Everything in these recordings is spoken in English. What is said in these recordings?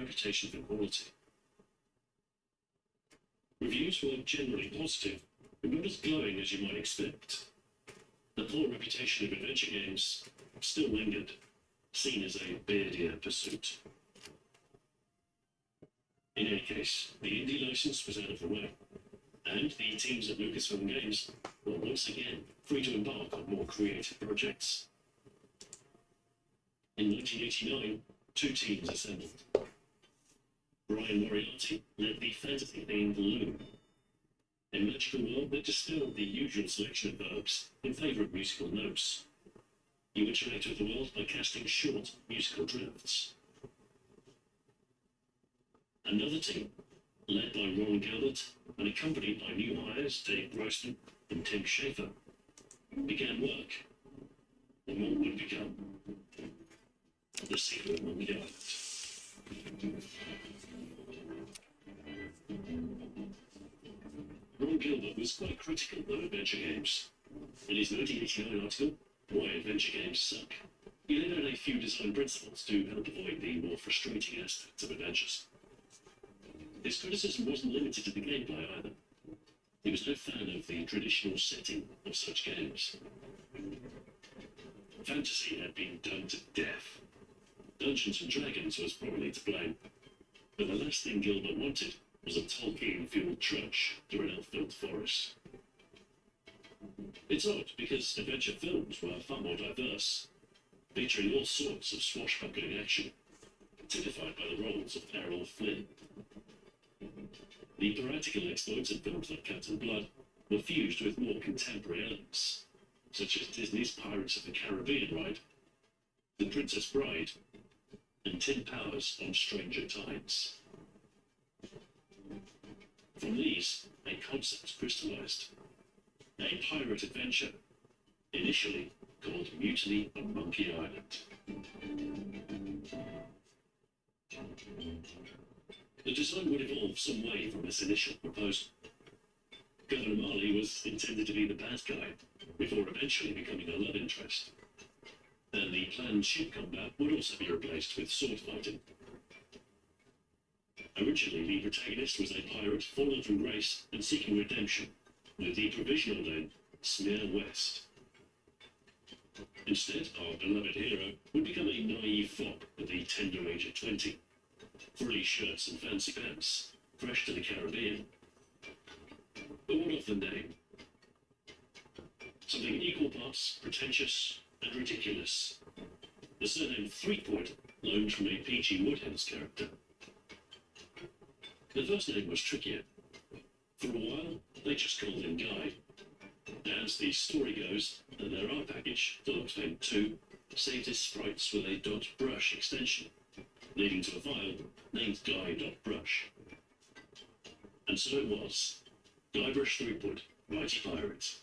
reputation for quality. Reviews were generally positive, but not as glowing as you might expect. The poor reputation of adventure games still lingered, seen as a beardier pursuit. In any case, the indie license was out of the way, and the teams at Lucasfilm Games were once again free to embark on more creative projects. In 1989, two teams assembled. Brian Moriarty led the fantasy-themed Loom, a magical world that distilled the usual selection of verbs in favour of musical notes. You interact with the world by casting short musical drafts. Another team, led by Ron Gilbert and accompanied by new hires Dave Grossman and Tim Schafer, began work on what would become the sequel of Monkey Island. Ron Gilbert was quite critical of adventure games. In his 1989 article, Why Adventure Games Suck, he laid out a few design principles to help avoid the more frustrating aspects of adventures. His criticism wasn't limited to the gameplay either. He was no fan of the traditional setting of such games. Fantasy had been done to death. Dungeons and Dragons was probably to blame, but the last thing Gilbert wanted was a Tolkien-fueled trudge through an elf-filled forest. It's odd, because adventure films were far more diverse, featuring all sorts of swashbuckling action, typified by the roles of Errol Flynn. The piratical exploits in films like Captain Blood were fused with more contemporary elements, such as Disney's Pirates of the Caribbean ride, The Princess Bride, and Tim Powers on Stranger Tides. From these, a concept crystallized. A pirate adventure, initially called Mutiny on Monkey Island. The design would evolve some way from this initial proposal. Governor Marley was intended to be the bad guy, before eventually becoming a love interest. And the planned ship combat would also be replaced with sword fighting. Originally, the protagonist was a pirate fallen from grace and seeking redemption, with the provisional name Smear West. Instead, our beloved hero would become a naive fop at the tender age of 20. Frilly shirts and fancy pants, fresh to the Caribbean. But what of the name? Something equal parts pretentious and ridiculous. The surname Threepwood loaned from a P.G. Woodhouse character. The first name was trickier. For a while, they just called him Guy. As the story goes, their art package, Phillips Paint 2, saved his sprites with a .brush extension, leading to a file named Guy.brush. And so it was. Guybrush Threepwood, Mighty Pirate.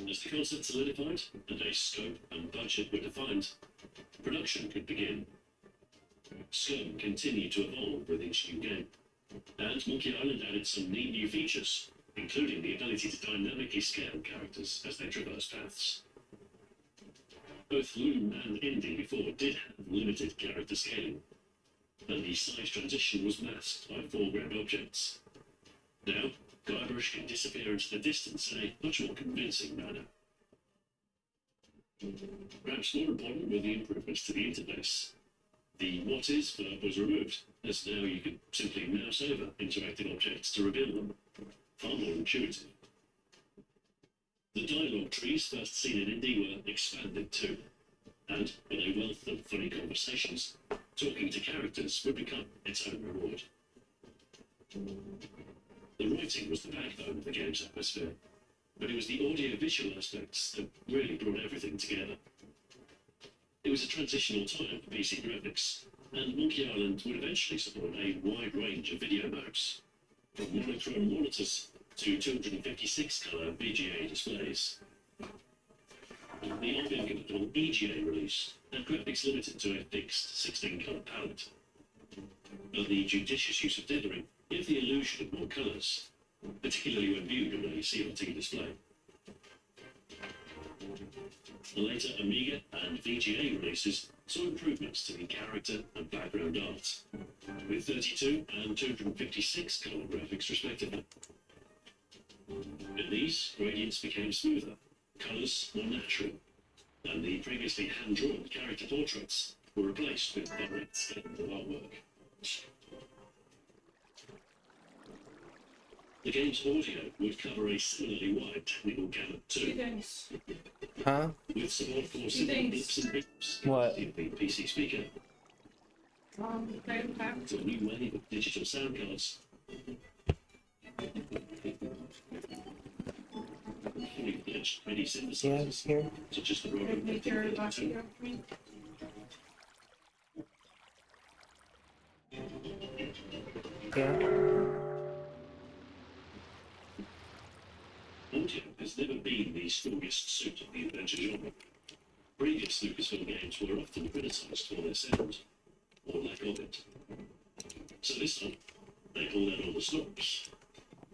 As the concept solidified and a scope and budget were defined, production could begin. Scum continued to evolve with each new game, and Monkey Island added some neat new features, including the ability to dynamically scale characters as they traverse paths. Both Loom and Indie before did have limited character scaling, and the size transition was masked by foreground objects. Now, Guybrush can disappear into the distance in a much more convincing manner. Perhaps more important were the improvements to the interface. The what is verb was removed, as now you can simply mouse over interactive objects to reveal them. Far more intuitive. The dialogue trees first seen in Indie were expanded too, and in a wealth of funny conversations, talking to characters would become its own reward. The writing was the backbone of the game's atmosphere, but it was the audio-visual aspects that really brought everything together. It was a transitional time for PC graphics, and Monkey Island would eventually support a wide range of video modes, from monochrome monitors to 256-colour VGA displays. The unconventional EGA release had graphics limited to a fixed 16-colour palette, but the judicious use of dithering gave the illusion of more colours, particularly when viewed on a CRT display. The later Amiga and VGA releases saw improvements to the character and background art, with 32 and 256 colour graphics respectively. In these, gradients became smoother, colours more natural, and the previously hand-drawn character portraits were replaced with direct scale artwork. The game's audio would cover a similarly wide technical gamut too, Huh? with support for simple blips and beeps What? in the PC speaker, to a new wave of digital sound cards, fully fledged MIDI Yeah, synthesizers, here. such as the Rogue 2. Yeah. Audio has never been the strongest suit of the adventure genre. Previous Lucasfilm games were often criticised for their sound, or lack of it. So this time, they pulled out all the stops.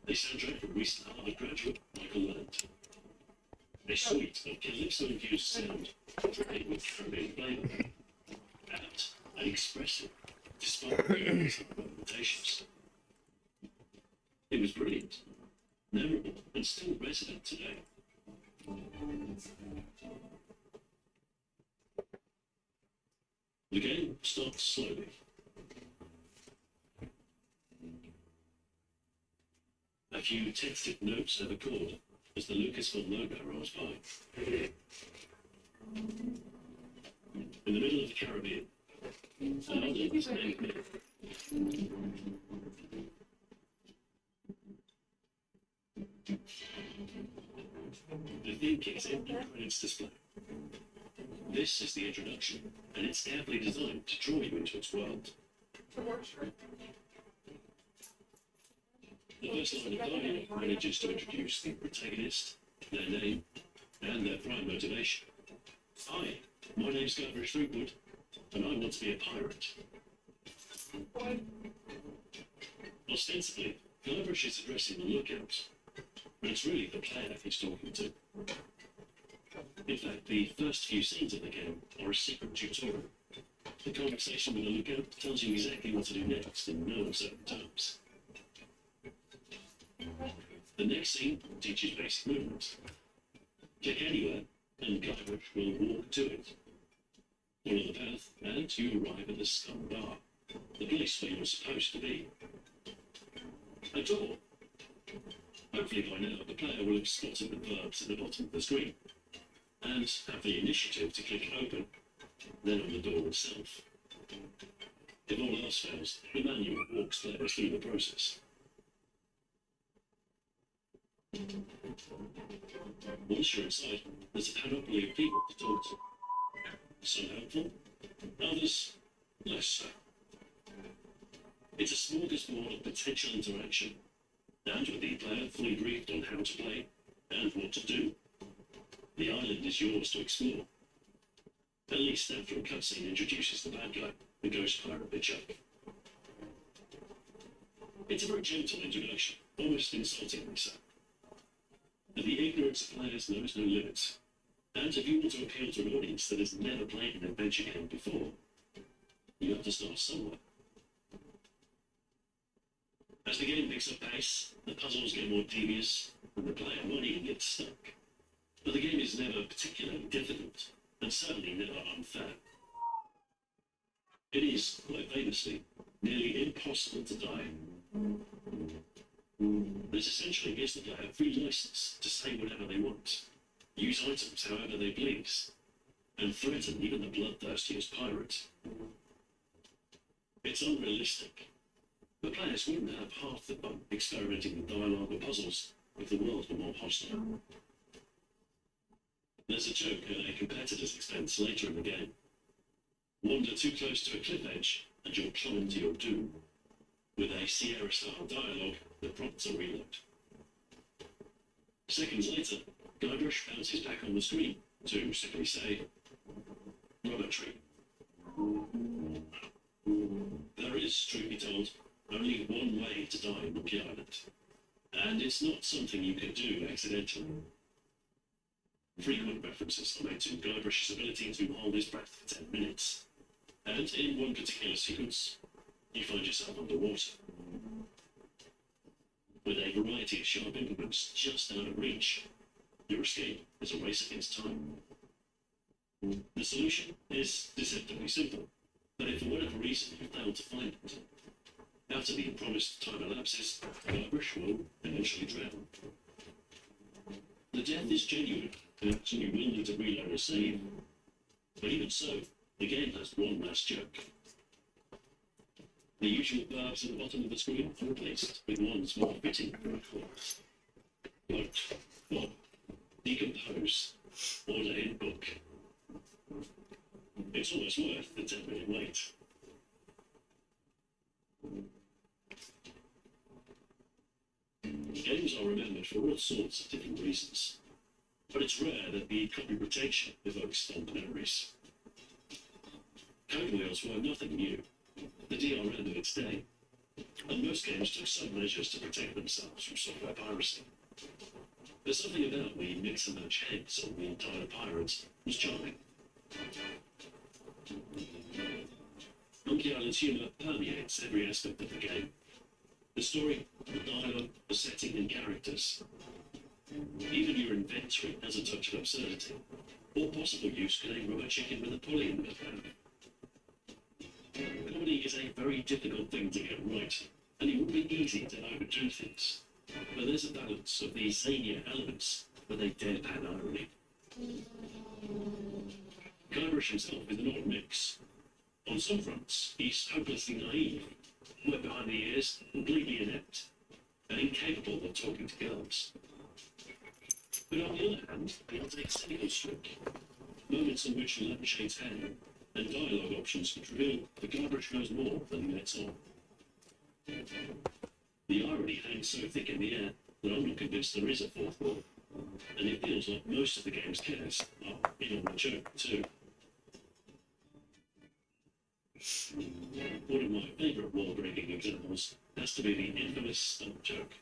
A soundtrack from recent Harvard graduate Michael Land. A suite of calypso-infused sound, dripping with Caribbean flavour, apt and expressive, despite the limitations. It was brilliant, memorable, and still resonant today. The game starts slowly. A few tentative notes have a chord as the Lucasfilm logo rolls by. In the middle of the Caribbean, an island named the theme kicks in and credits display. This is the introduction, and it's carefully designed to draw you into its world. The first line of dialogue manages to introduce the protagonist, their name, and their prime motivation. Hi, my name's Guybrush Threepwood, and I want to be a pirate. Ostensibly, Guybrush is addressing the lookout, but it's really the player he's talking to. In fact, the first few scenes of the game are a secret tutorial. The conversation with the lookout tells you exactly what to do next in no uncertain terms. The next scene teaches basic movement. Click anywhere, and Guybrush will walk to it. Follow the path, and you arrive at the Scum Bar, the place where you're supposed to be. A door. Hopefully by now, the player will have spotted the verbs at the bottom of the screen, and have the initiative to click open, then on the door itself. If all else fails, the manual walks players through the process. Once you're inside, there's a panoply of people to talk to. Some helpful, others less so. It's a smorgasbord of potential interaction, and with the player fully briefed on how to play and what to do, the island is yours to explore. At least after a cutscene introduces the bad guy, the ghost pirate bitch. It's a very gentle introduction, almost insultingly so. And the ignorance of players knows no limits. And if you want to appeal to an audience that has never played an adventure game before, you have to start somewhere. As the game picks up pace, the puzzles get more devious, and the player might even get stuck. But the game is never particularly difficult, and certainly never unfair. It is, quite famously, nearly impossible to die. This essentially gives the player free license to say whatever they want, use items however they please, and threaten even the bloodthirstiest pirate. It's unrealistic. The players wouldn't have half the fun experimenting with dialogue or puzzles if the world were more hostile. There's a joke at a competitor's expense later in the game. Wander too close to a cliff edge and you'll plummet to your doom, with a Sierra-style dialogue that prompts a reload. Seconds later, Guybrush bounces back on the screen to simply say, "Rubber tree." There is, truth be told, only one way to die on Monkey Island, and it's not something you can do accidentally. Frequent references are made to Guybrush's ability to hold his breath for 10 minutes, and in one particular sequence, you find yourself underwater. With a variety of sharp implements just out of reach, your escape is a race against time. The solution is deceptively simple, but if for whatever reason you fail to find it, after the promised time elapses, Guybrush will eventually drown. The death is genuine, and you will need to reload a save. But even so, the game has one last joke. The usual verbs at the bottom of the screen are replaced with ones more fitting for a clause. Quote, flop, decompose, order in book. It's almost worth the 10-minute wait. Games are remembered for all sorts of different reasons, but it's rare that the copy protection evokes fond memories. Code wheels were nothing new, the DRM of its day, and most games took some measures to protect themselves from software piracy. There's something about the mix and match heads on the entire pirates was charming. Monkey Island's humour permeates every aspect of the game. The story, the dialogue, the setting and characters. Even your inventory has a touch of absurdity, or possible use could aim a chicken with a pulley in the background. Comedy is a very difficult thing to get right, and it would be easy to overdo things. But there's a balance of the zanier elements with a deadpan irony. Guybrush himself is an odd mix. On some fronts, he's hopelessly naive, wet behind the ears, completely inept, and incapable of talking to girls. But on the other hand, he has a cynical streak. Moments in which he lampshades hair and dialogue options which reveal that Guybrush knows more than he lets on. The irony hangs so thick in the air that I'm not convinced there is a fourth wall, and it feels like most of the game's killers are in on the joke too. One of my favourite wall-breaking examples has to be the infamous stump joke.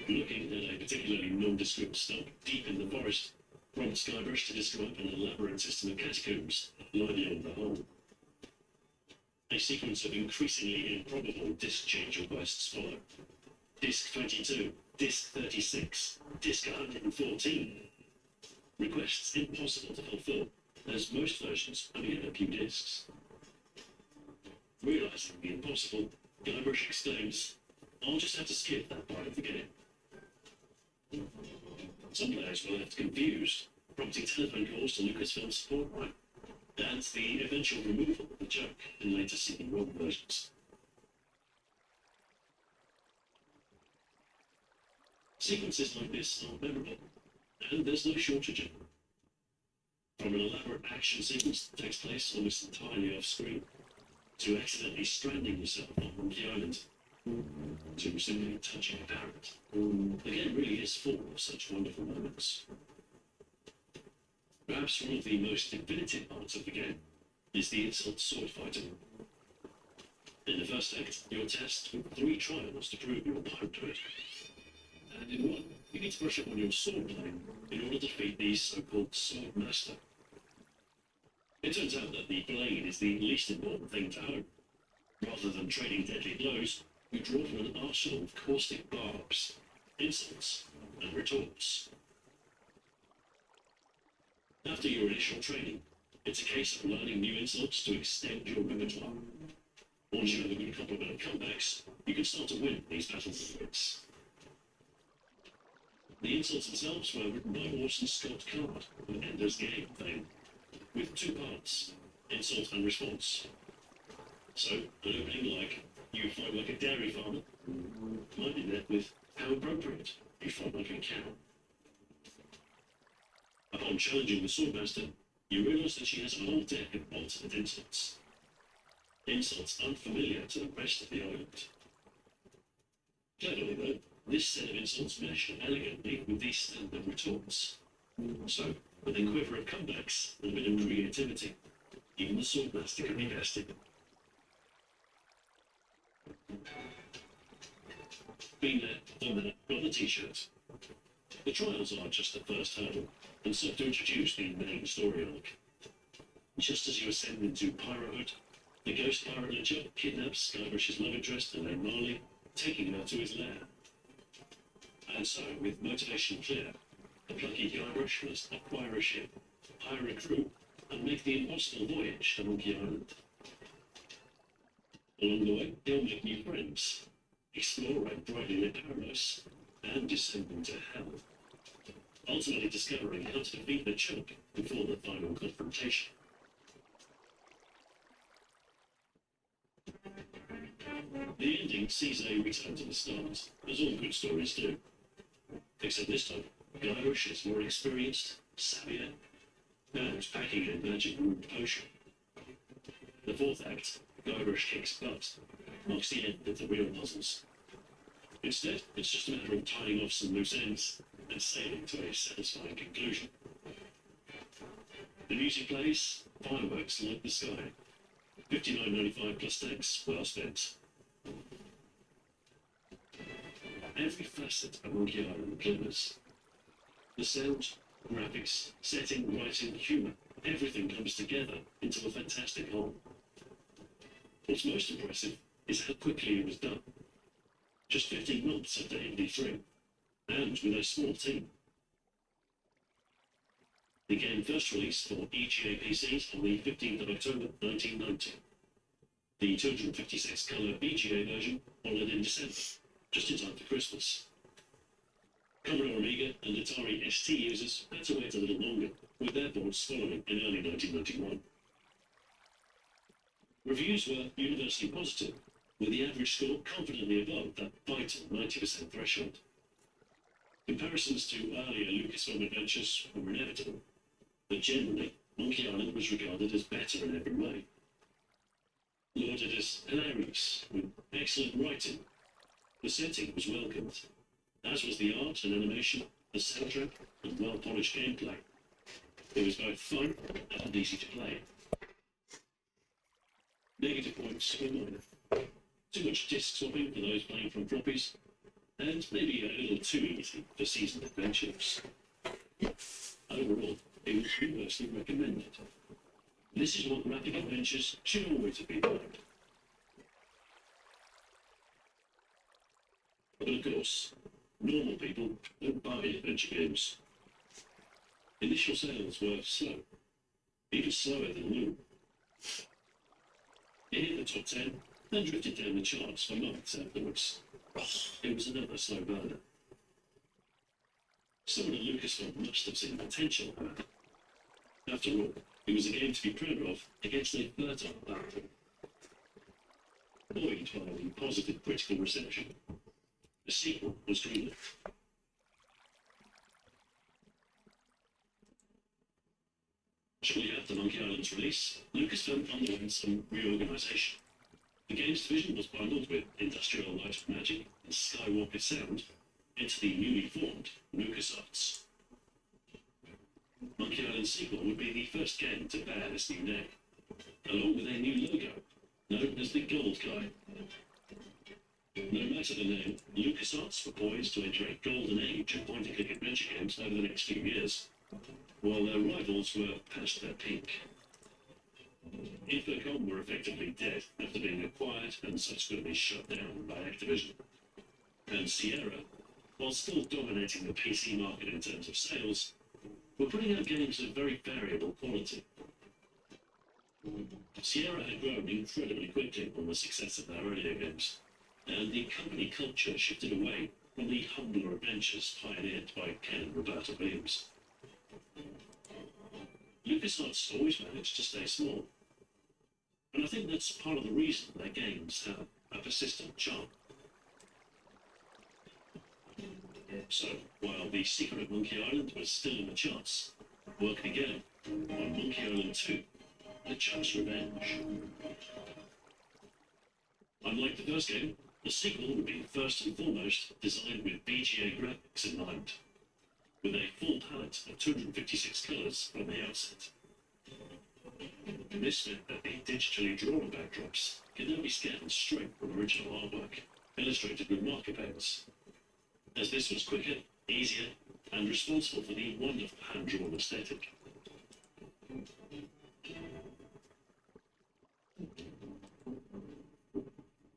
Looking at a particularly nondescript stump deep in the forest prompts Guybrush to describe an elaborate system of catacombs lining the hole. A sequence of increasingly improbable disk change requests follow. Disk 22, Disk 36, Disk 114. Requests impossible to fulfill, as most versions only had a few disks. Realising the impossible, Guybrush exclaims, "I'll just have to skip that part of the game." Some players were left confused, prompting telephone calls to Lucasfilm support line, and the eventual removal of the joke in later CD-ROM versions. Sequences like this are memorable, and there's no shortage of them. From an elaborate action sequence that takes place almost entirely off-screen, to accidentally stranding yourself on Monkey Island, to simply touching a parrot. The game really is full of such wonderful moments. Perhaps one of the most definitive parts of the game is the insult sword fighting. In the first act, you're tasked with 3 trials to prove you're a pirate druid. And in one, you need to brush up on your sword playing in order to defeat the so-called sword master. It turns out that the blade is the least important thing to hone. Rather than trading deadly blows, you draw from an arsenal of caustic barbs, insults, and retorts. After your initial training, it's a case of learning new insults to extend your repertoire. Once you have a good complement of comebacks, you can start to win these battles of wits. The insults themselves were written by Orson Scott Card of Ender's Game fame, with 2 parts, insult and response. So, an opening like, "You fight like a dairy farmer," might be met with, "How appropriate, you fight like a cow." Upon challenging the Swordmaster, you realise that she has a whole deck of alternate insults. Insults unfamiliar to the rest of the island. Cleverly though, this set of insults mesh elegantly with these standard retorts. So, with a quiver of comebacks and a bit of creativity, even the Swordmaster can be bested. Been there, done that, got the t-shirt. The trials are just the first hurdle. and serve to introduce the main story arc. Just as you ascend into Pyrohood, the ghost pirate Ledger kidnaps Guybrush's love interest, Elaine Marley, taking her to his lair. And so, with motivation clear, the plucky Guybrush must acquire a ship, hire a crew, and make the impossible voyage to Monkey Island. Along the way, he'll make new friends, explore a brightly lit paradise, and descend into hell, ultimately discovering how to defeat the chump before the final confrontation. The ending sees a return to the start, as all good stories do. Except this time, Guybrush is more experienced, savvier, and packing a magic root potion. The fourth act, Guybrush kicks butt, marks the end of the real puzzles. Instead, it's just a matter of tying off some loose ends and sailing to a satisfying conclusion. The music plays, fireworks light the sky. $59.95 plus tax, well spent. Every facet of Monkey Island glimmers. The sound, graphics, setting, writing, humour, everything comes together into a fantastic whole. What's most impressive is how quickly it was done. Just 15 months after MD3, and with a small team. The game first released for EGA PCs on the 15th of October 1990. The 256-colour EGA version followed in December, just in time for Christmas. Commodore Amiga and Atari ST users had to wait a little longer, with their boards following in early 1991. Reviews were universally positive, with the average score confidently above that vital 90% threshold. Comparisons to earlier Lucasfilm adventures were inevitable, but generally, Monkey Island was regarded as better in every way. Lauded as hilarious, with excellent writing, the setting was welcomed, as was the art and animation, the soundtrack, and well-polished gameplay. It was both fun and easy to play. Negative points were minor. Too much disc swapping for those playing from floppies, and maybe a little too easy for seasoned adventurers. Overall, it was universally recommended. This is what graphic adventures should always have been like. But of course, normal people don't buy adventure games. Initial sales were slow, even slower than Loom. It hit the top 10, then drifted down the charts for months afterwards. It was another slow burner. Someone at Lucasfilm must have seen potential, however. After all, it was a game to be proud of against a fertile battle. Buoyed by the positive critical reception, the sequel was greenlit. Shortly after Monkey Island's release, Lucasfilm underwent some reorganisation. The games division was bundled with Industrial Light and Magic and Skywalker Sound into the newly formed LucasArts. Monkey Island's sequel would be the first game to bear this new name, along with a new logo, known as the Gold Guy. No matter the name, LucasArts were poised to enter a golden age of point-and-click adventure games over the next few years, while their rivals were past their peak. Infocom were effectively dead after being acquired and subsequently shut down by Activision. And Sierra, while still dominating the PC market in terms of sales, were putting out games of very variable quality. Sierra had grown incredibly quickly on the success of their earlier games, and the company culture shifted away from the humbler adventures pioneered by Ken and Roberta Williams. LucasArts always managed to stay small, and I think that's part of the reason their games have a persistent charm. So, while The Secret of Monkey Island was still in the charts, work began on Monkey Island 2, The Chump's Revenge. Unlike the first game, the sequel would be first and foremost designed with VGA graphics in mind, with a full palette of 256 colours from the outset. This meant that the digitally drawn backdrops could now be scanned straight from original artwork, illustrated with marker pens. As this was quicker, easier, and responsible for the wonderful hand-drawn aesthetic.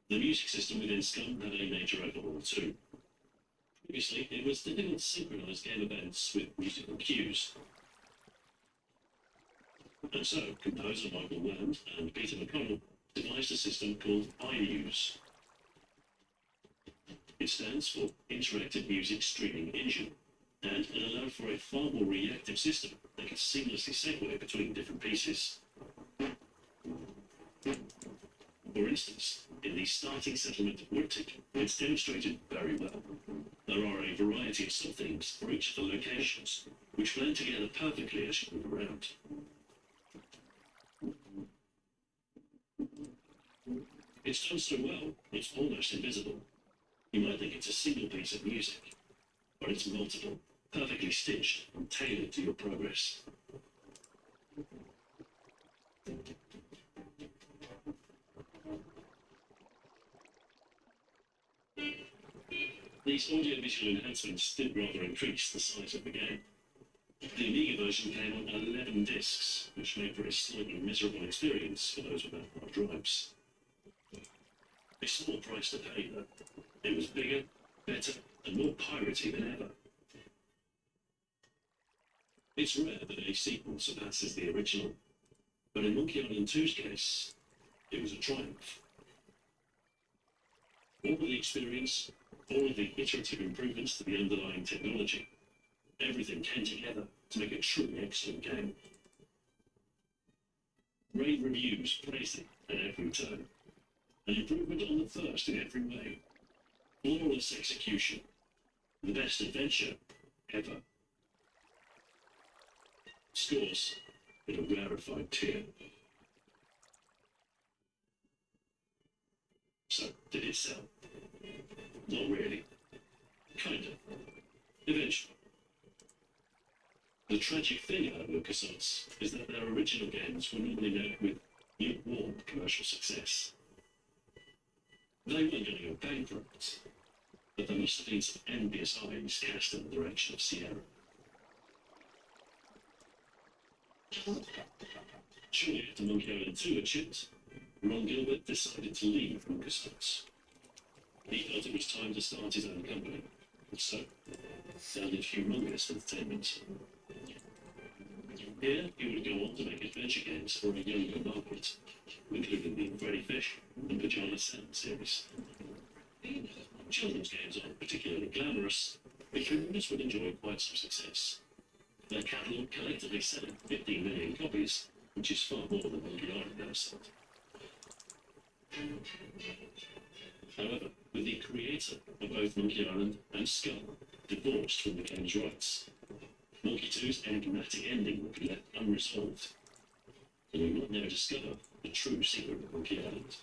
The music system within Scum had a major overhaul too. Previously, it was difficult to synchronise game events with musical cues. And so, composer Michael Land and Peter McConnell devised a system called iMuse. It stands for Interactive Music Streaming Engine, and it allowed for a far more reactive system that could seamlessly segue between different pieces. For instance, in the starting settlement of Wurtik, it's demonstrated very well. There are a variety of sub-themes for each of the locations, which blend together perfectly as you move around. It's done so well, it's almost invisible. You might think it's a single piece of music, but it's multiple, perfectly stitched and tailored to your progress. These audio-visual enhancements did rather increase the size of the game. The Amiga version came on 11 discs, which made for a slightly miserable experience for those without hard drives. A small price to pay, though. It was bigger, better, and more piratey than ever. It's rare that a sequel surpasses the original, but in Monkey Island 2's case, it was a triumph. All of the experience, all of the iterative improvements to the underlying technology, everything came together to make a truly excellent game. Rave reviews praised it at every turn. An improvement on the first in every way. Flawless execution. The best adventure ever. Scores in a rarefied tier. So, did it sell? Not really. Kinda. Eventually. The tragic thing about LucasArts is that their original games were normally met with lukewarm commercial success. They weren't going to go bankrupt, but there must have been some envious eyes cast in the direction of Sierra. Shortly after Monkey Island 2 had shipped, Ron Gilbert decided to leave LucasArts. He felt it was time to start his own company, and so founded Humongous Entertainment. Here, he would go on to make adventure games for a younger market, including the Freddy Fish and Pajama Sam series. Children's games aren't particularly glamorous, but Humongous would enjoy quite some success. Their catalogue collectively selling 15 million copies, which is far more than Monkey Island ever sold. However, with the creator of both Monkey Island and Skull divorced from the game's rights, Monkey 2's enigmatic ending would be left unresolved, and we might now discover the true secret of Monkey Island.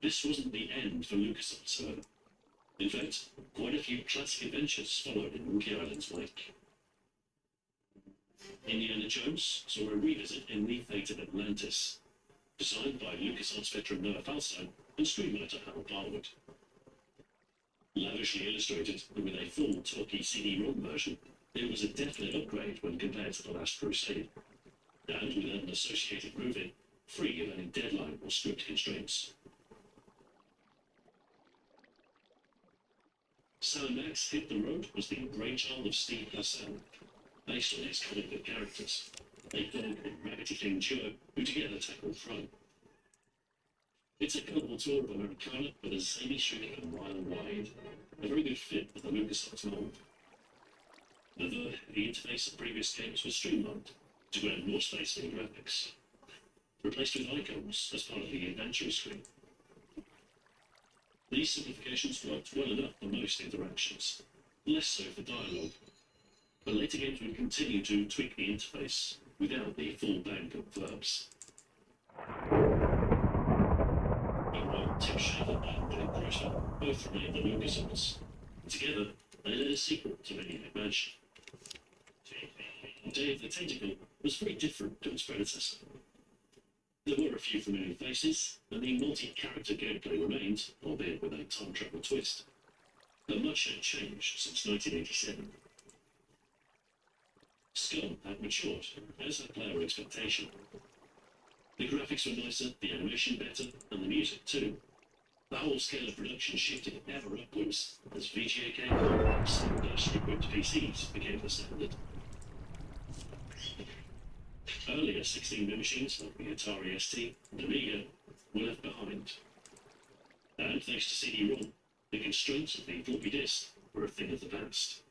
This wasn't the end for LucasArts, however. In fact, quite a few classic adventures followed in Monkey Island's wake. Indiana Jones saw a revisit in The Fate of Atlantis, designed by LucasArts veteran Noah Falstone and screenwriter Hal Barwood. Lavishly illustrated and with a full talkie CD-ROM version, it was a definite upgrade when compared to The Last Crusade, and without an associated movie, free of any deadline or script constraints. Sam Max Hit the Road was the brainchild of Steve Hassan, based on his comic book characters, a dog and rabbity-themed duo who together tackled crime. It's a global tour of Americana with a zany string a mile wide, a very good fit with the LucasArts mold. The interface of previous games was streamlined to grant more space for the graphics, replaced with icons as part of the inventory screen. These simplifications worked well enough for most interactions, less so for dialogue, but later games would continue to tweak the interface without the full bank of verbs. Meanwhile, Tim Schafer and Dave Crusher both remained at LucasArts. Together, they led a sequel to Maniac Mansion. Day of the Tentacle was very different to its predecessor. There were a few familiar faces, and the multi-character gameplay remained, albeit with a time travel twist. But much had changed since 1987. Scum had matured, as had player expectation. The graphics were nicer, the animation better, and the music too. The whole scale of production shifted ever upwards as VGA came along and equipped PCs became the standard. Earlier 16-bit machines like the Atari ST and Amiga were left behind. And thanks to CD-ROM, the constraints of the floppy disk were a thing of the past.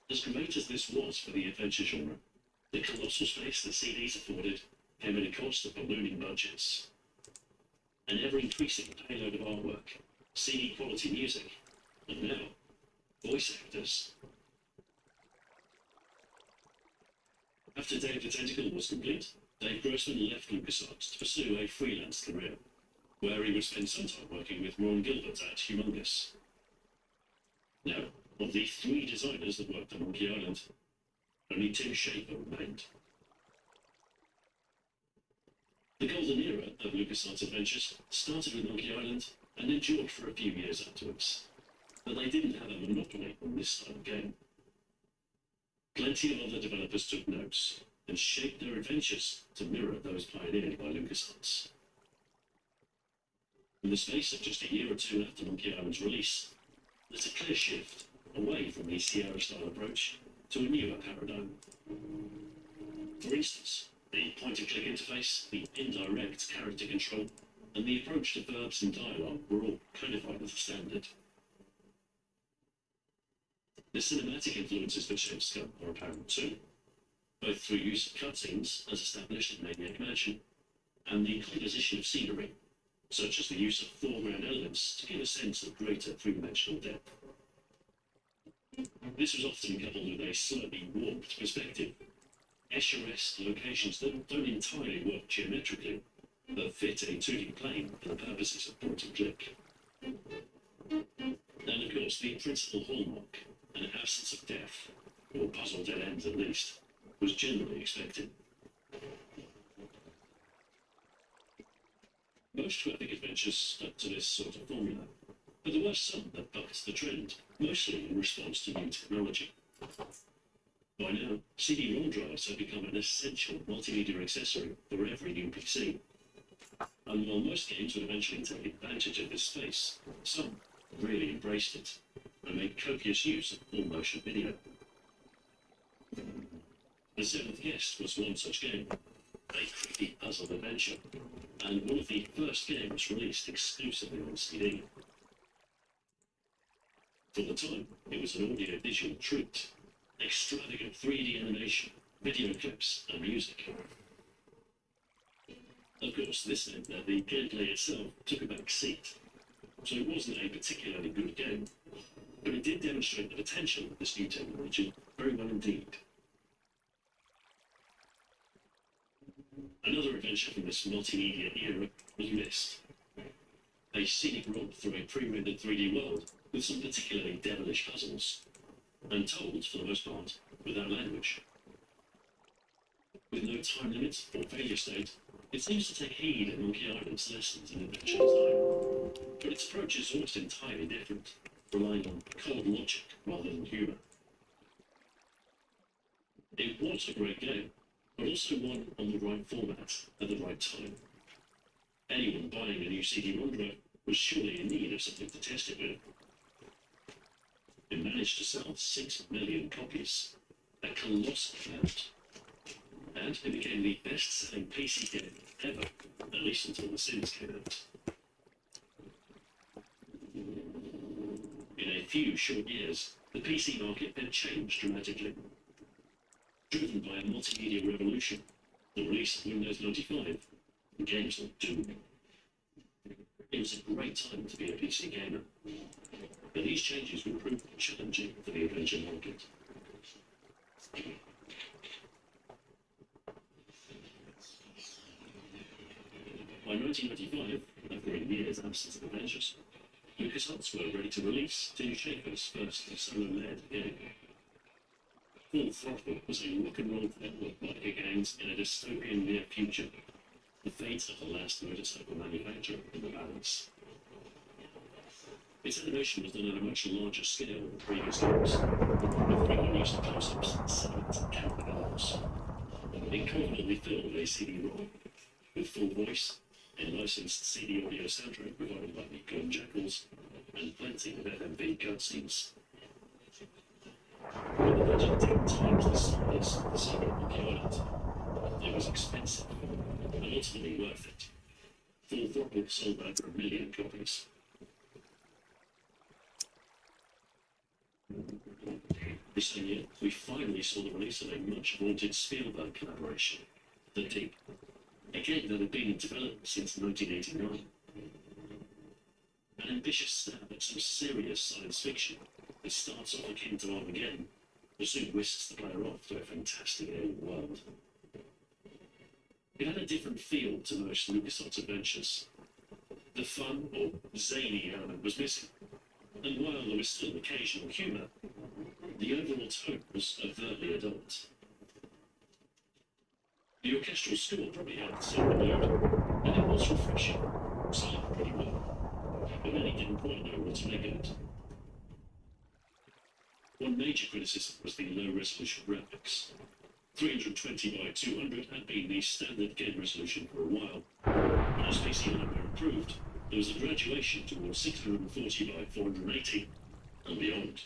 As great as this was for the adventure genre, the colossal space that CDs afforded came at a cost of ballooning budgets. An ever-increasing payload of artwork, CD-quality music, and now, voice actors. After Day of the Tentacle was complete, Dave Grossman left LucasArts to pursue a freelance career, where he would spend some time working with Ron Gilbert at Humongous. Now, of the 3 designers that worked on Monkey Island, only Tim Schafer remained. The golden era of LucasArts adventures started with Monkey Island and endured for a few years afterwards, but they didn't have a monopoly on this style of game. Plenty of other developers took notes and shaped their adventures to mirror those pioneered by LucasArts. In the space of just a year or two after Monkey Island's release, there's a clear shift away from the Sierra-style approach to a newer paradigm. For instance, the point-and-click interface, the indirect character control, and the approach to verbs and dialogue were all codified as a standard. The cinematic influences that shaped Scum are apparent too, both through use of cutscenes as established in Maniac Mansion, and the composition of scenery, such as the use of foreground elements to give a sense of greater three-dimensional depth. This was often coupled with a slightly warped perspective, Escher-esque locations that don't entirely work geometrically, but fit a 2D plane for the purposes of point-and-click. And of course, the principal hallmark, an absence of depth, or puzzle dead ends at least, was generally expected. Most graphic adventures stuck to this sort of formula, but there were some that bucked the trend, mostly in response to new technology. By now, CD-ROM drives have become an essential multimedia accessory for every new PC. And while most games would eventually take advantage of this space, some really embraced it and made copious use of full-motion video. The Seventh Guest was one such game, a creepy puzzle adventure, and one of the first games released exclusively on CD. For the time, it was an audio-visual treat, extravagant 3D animation, video clips, and music. Of course, this meant that the gameplay itself took a back seat, so it wasn't a particularly good game, but it did demonstrate the potential of this new technology very well indeed. Another adventure from this multimedia era was Myst, a scenic romp through a pre-rendered 3D world with some particularly devilish puzzles, and told, for the most part, without language. With no time limit or failure state, it seems to take heed of Monkey Island's lessons in adventure design, but its approach is almost entirely different, relying on cold logic rather than humour. It was a great game, but also one on the right format at the right time. Anyone buying a new CD-ROM drive was surely in need of something to test it with. It managed to sell 6 million copies, a colossal amount, and it became the best-selling PC game ever, at least until The Sims came out. In a few short years, the PC market had changed dramatically. Driven by a multimedia revolution, the release of Windows 95, and games like Doom. It was a great time to be a PC gamer, but these changes would prove challenging for the adventure market. By 1995, after a year's absence of adventures, LucasArts were ready to release Tim Schafer's first solo-led game. Full Throttle was a rock and roll network biker gangs in a dystopian near future. The fate of the last motorcycle manufacturer in the balance. Its animation was done at a much larger scale than previous games, with frequent use of close-ups, silhouettes, and camera angles. It confidently filled a CD ROM with full voice, a licensed CD audio soundtrack provided by the Glen Jackals, and plenty of FMV cutscenes. With a budget 10 times the size of the second Monkey Island, it was expensive, and ultimately worth it. Full Throttle sold over 1 million copies. This same year, we finally saw the release of a much-vaunted Spielberg collaboration, The Deep, a game that had been in development since 1989. An ambitious stab at some serious science fiction that starts off akin to Armageddon, but soon whisks the player off to a fantastic alien world. It had a different feel to most LucasArts adventures. The fun, or zany element was missing, and while there was still occasional humour, the overall tone was overtly adult. The orchestral score probably had the same mood, and it was refreshing, sounded pretty well, but many didn't quite know what to make of it. One major criticism was the low-resolution graphics. 320 by 200 had been the standard game resolution for a while, and as PC hardware improved, there was a graduation towards 640 by 480 and beyond.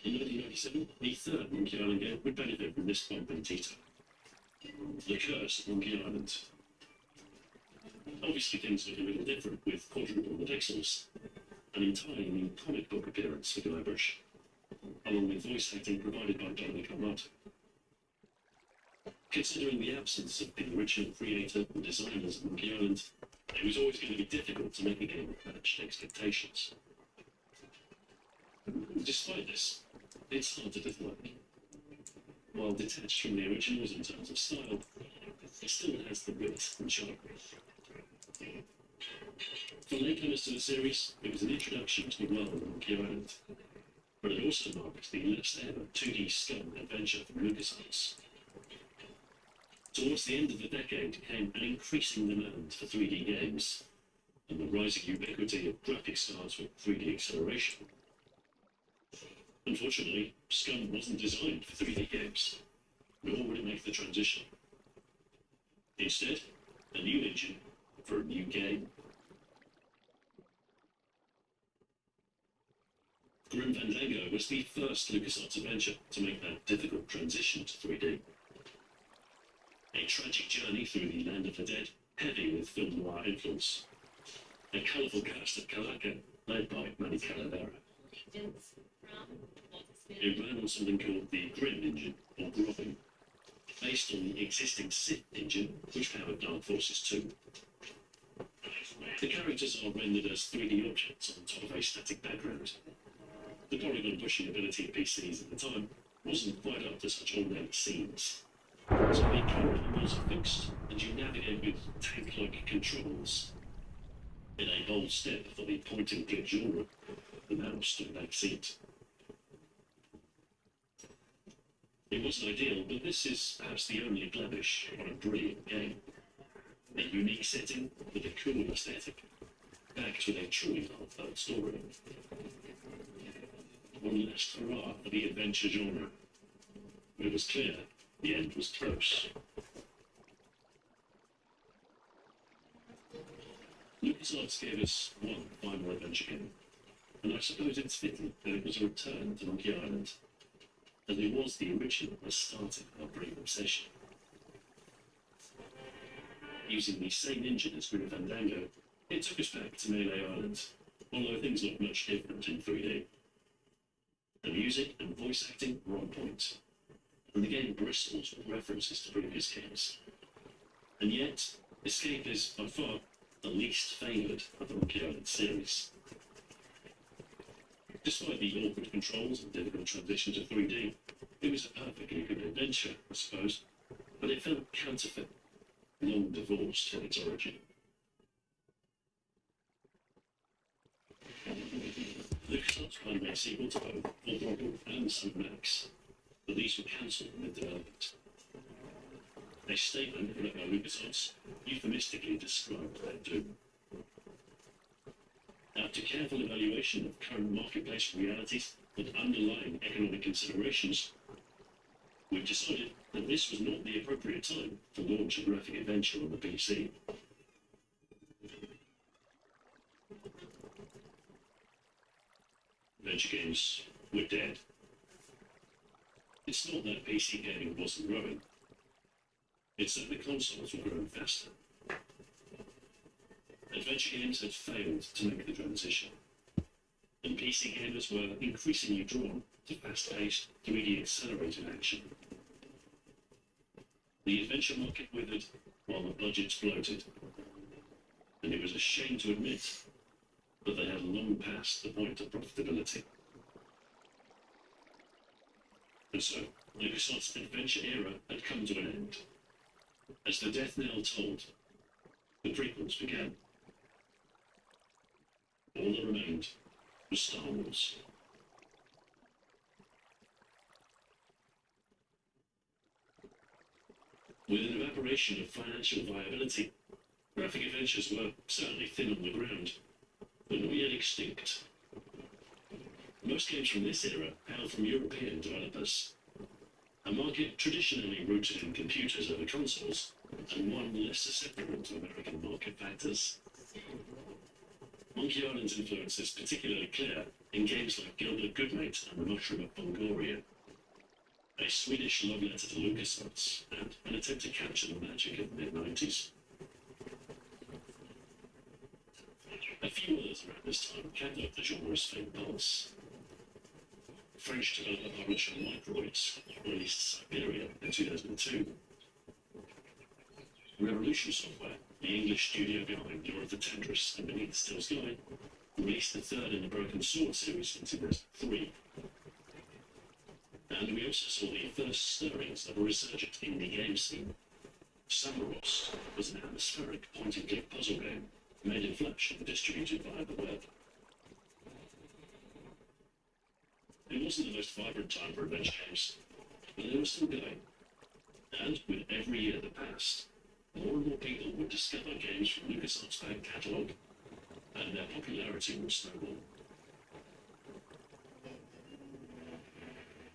In 1997, the third Monkey Island game would benefit from this bump in Tito. The Curse of Monkey Island. Obviously things look a little different with quadruple the pixels, an entirely new comic book appearance for Guybrush, along with voice acting provided by Dominic Armato. Considering the absence of the original creator and designers of Monkey Island, it was always going to be difficult to make a game that matched expectations. Despite this, it's hard to dislike. While detached from the originals in terms of style, it still has the wit and charm. For latecomers to the series, it was an introduction to the world of Monkey Island, but it also marked the last ever 2D scum adventure from LucasArts. Towards the end of the decade came an increasing demand for 3D games, and the rising ubiquity of graphics cards with 3D acceleration. Unfortunately, Scum wasn't designed for 3D games, nor would it make the transition. Instead, a new engine for a new game. Grim Fandango was the first LucasArts adventure to make that difficult transition to 3D. A tragic journey through the land of the dead, heavy with film noir influence. A colourful cast of Calaca, led by Manny Calavera. It ran on something called the Grim engine, or Grobbing, based on the existing Sith engine, which powered Dark Forces 2. The characters are rendered as 3D objects on top of a static background. The polygon pushing ability of PCs at the time wasn't quite up to such ornate scenes. So the camera angles are fixed, and you navigate with tank-like controls. In a bold step for the point-and-click genre, the mouse took back seat. It wasn't ideal, but this is perhaps the only blemish on a brilliant game. A unique setting with a cool aesthetic, backed with a truly heartfelt story. One last hurrah for the adventure genre. But it was clear the end was close. LucasArts gave us one final adventure game, and I suppose it's fitting that it was a return to Monkey Island, as it was the original that started our brief obsession. Using the same engine as Grim Fandango, it took us back to Melee Island, although things look much different in 3D. The music and voice acting were on point, and the game bristles with references to previous games. And yet, Escape is by far the least favoured of the Monkey Island series. Despite the awkward controls and difficult transition to 3D, it was a perfectly good adventure, I suppose, but it felt counterfeit, long divorced from its origin. LucasArts LucasArts planned a sequel to both Full Throttle and Sam Max, but these were cancelled mid-development. A statement put out by LucasArts euphemistically described their doom. After careful evaluation of current marketplace realities and underlying economic considerations, we've decided that this was not the appropriate time to launch a graphic adventure on the PC. Adventure games were dead. It's not that PC gaming wasn't growing, it's that the consoles were growing faster. Adventure games had failed to make the transition, and PC gamers were increasingly drawn to fast-paced, 3D accelerated action. The adventure market withered while the budgets bloated, and it was a shame to admit that they had long passed the point of profitability. And so, LucasArts' adventure era had come to an end. As the death knell tolled, the prequels began. All that remained was Star Wars. With an evaporation of financial viability, graphic adventures were certainly thin on the ground, but not yet extinct. Most games from this era hail from European developers, a market traditionally rooted in computers over consoles, and one less susceptible to American market factors. Monkey Island's influence is particularly clear in games like Gilbert Goodmate and The Mushroom of Bongoria, a Swedish love letter to LucasArts, and an attempt to capture the magic of the mid-90s. A few others around this time kept up the genre's faint pulse. French developer publisher Microids released Siberia in 2002. Revolution Software, the English studio behind Lure of the Tendrils and Beneath the Still Sky, released the third in the Broken Sword series in 2003. And we also saw the first stirrings of a resurgent indie game scene. Summerost was an atmospheric point-and-click puzzle game made in Flash and distributed via the web. It wasn't the most vibrant time for adventure games, but they were still going. And with every year that passed, more and more people would discover games from LucasArts' back catalogue, and their popularity would snowball.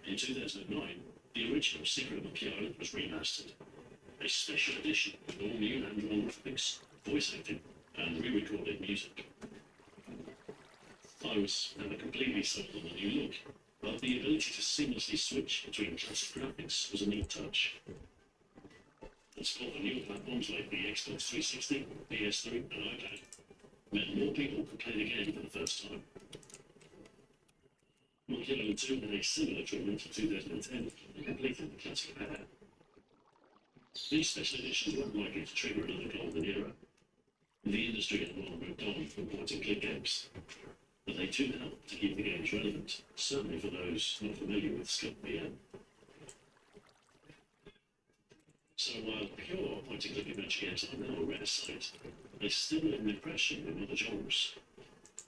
In 2009, the original Secret of Monkey Island was remastered, a special edition with all new hand-drawn graphics, voice acting, and re-recorded music. I was never completely sold on the new look, but the ability to seamlessly switch between classic graphics was a neat touch. The support for new platforms like the Xbox 360, PS3, and iPad meant more people could play the game for the first time. Monkey Island 2 had a similar treatment in 2010 and completed the classic pair. These special editions weren't likely to trigger another golden era. The industry had long moved on from point-and-click games, but they too helped to keep the games relevant, certainly for those not familiar with Scud VM. So while pure point-and-click adventure games are now a rare sight, they still leave an impression in other genres,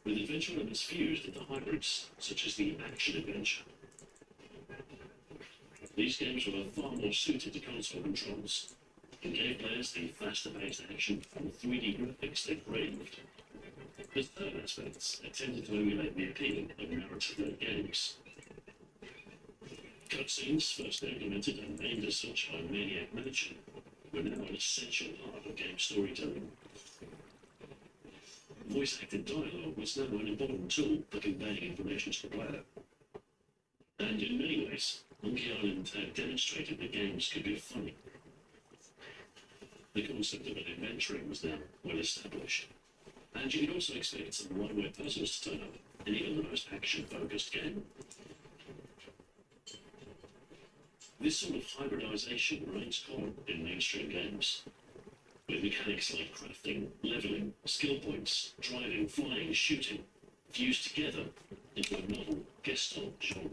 with adventure elements fused into hybrids such as the action-adventure. These games were far more suited to console controls, and gave players the faster-paced action and 3D graphics they craved. The third aspects tended to emulate the appeal of narrative-led games. Cutscenes, first implemented and named as such by Maniac Mansion, were now an essential part of game storytelling. Voice-acted dialogue was now an important tool for conveying information to the player. And in many ways, Monkey Island had demonstrated that games could be funny. The concept of an adventuring was now well established, and you could also expect some lightweight puzzles to turn up in even the most action-focused game. This sort of hybridization remains common in mainstream games, with mechanics like crafting, leveling, skill points, driving, flying, shooting, fused together into a novel Gestalt genre.